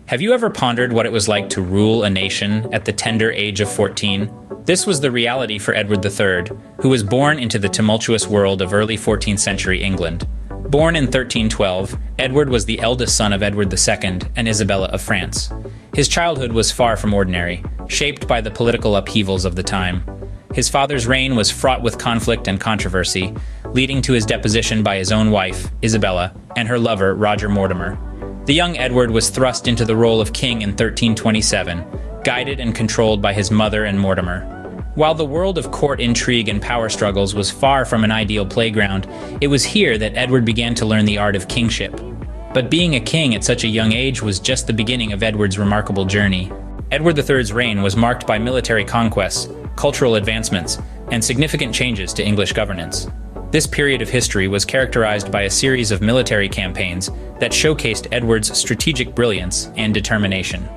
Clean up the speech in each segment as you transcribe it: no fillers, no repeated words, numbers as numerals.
Have you ever pondered what it was like to rule a nation at the tender age of 14? This was the reality for Edward III, who was born into the tumultuous world of early 14th century England. Born in 1312, Edward was the eldest son of Edward II and Isabella of France. His childhood was far from ordinary, shaped by the political upheavals of the time. His father's reign was fraught with conflict and controversy, leading to his deposition by his own wife, Isabella, and her lover, Roger Mortimer. The young Edward was thrust into the role of king in 1327, guided and controlled by his mother and Mortimer. While the world of court intrigue and power struggles was far from an ideal playground, it was here that Edward began to learn the art of kingship. But being a king at such a young age was just the beginning of Edward's remarkable journey. Edward III's reign was marked by military conquests, cultural advancements, and significant changes to English governance. This period of history was characterized by a series of military campaigns that showcased Edward's strategic brilliance and determination.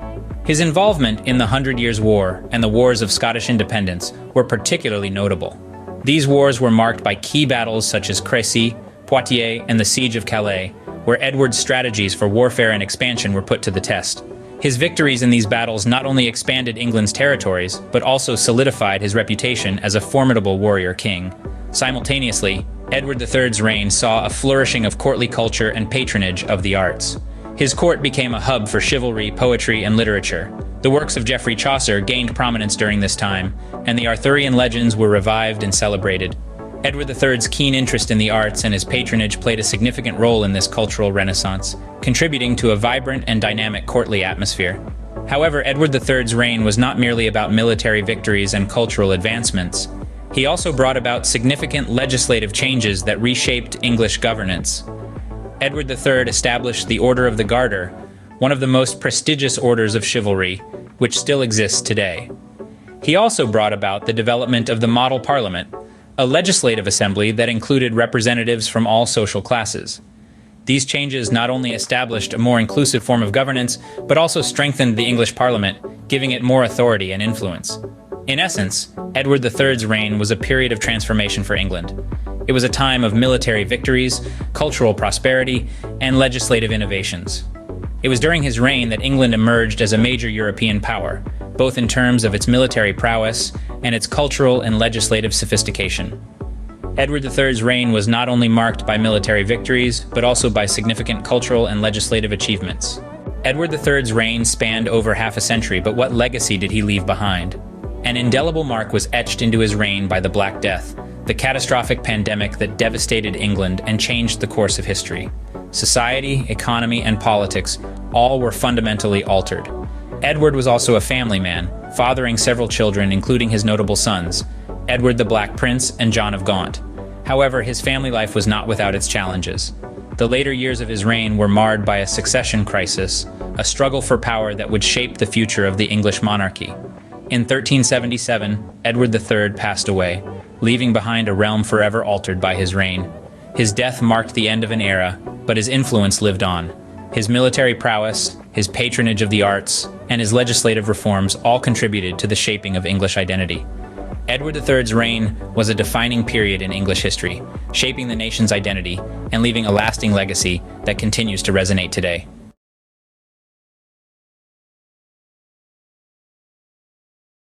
His involvement in the Hundred Years' War and the Wars of Scottish Independence were particularly notable. These wars were marked by key battles such as Crécy, Poitiers, and the Siege of Calais, where Edward's strategies for warfare and expansion were put to the test. His victories in these battles not only expanded England's territories, but also solidified his reputation as a formidable warrior king. Simultaneously, Edward III's reign saw a flourishing of courtly culture and patronage of the arts. His court became a hub for chivalry, poetry, and literature. The works of Geoffrey Chaucer gained prominence during this time, and the Arthurian legends were revived and celebrated. Edward III's keen interest in the arts and his patronage played a significant role in this cultural renaissance, contributing to a vibrant and dynamic courtly atmosphere. However, Edward III's reign was not merely about military victories and cultural advancements. He also brought about significant legislative changes that reshaped English governance. Edward III established the Order of the Garter, one of the most prestigious orders of chivalry, which still exists today. He also brought about the development of the Model Parliament, a legislative assembly that included representatives from all social classes. These changes not only established a more inclusive form of governance, but also strengthened the English Parliament, giving it more authority and influence. In essence, Edward III's reign was a period of transformation for England. It was a time of military victories, cultural prosperity, and legislative innovations. It was during his reign that England emerged as a major European power, both in terms of its military prowess and its cultural and legislative sophistication. Edward III's reign was not only marked by military victories, but also by significant cultural and legislative achievements. Edward III's reign spanned over half a century, but what legacy did he leave behind? An indelible mark was etched into his reign by the Black Death, the catastrophic pandemic that devastated England and changed the course of history. Society, economy, and politics all were fundamentally altered. Edward was also a family man, fathering several children, including his notable sons, Edward the Black Prince and John of Gaunt. However, his family life was not without its challenges. The later years of his reign were marred by a succession crisis, a struggle for power that would shape the future of the English monarchy. In 1377, Edward III passed away, leaving behind a realm forever altered by his reign. His death marked the end of an era, but his influence lived on. His military prowess, his patronage of the arts, and his legislative reforms all contributed to the shaping of English identity. Edward III's reign was a defining period in English history, shaping the nation's identity and leaving a lasting legacy that continues to resonate today.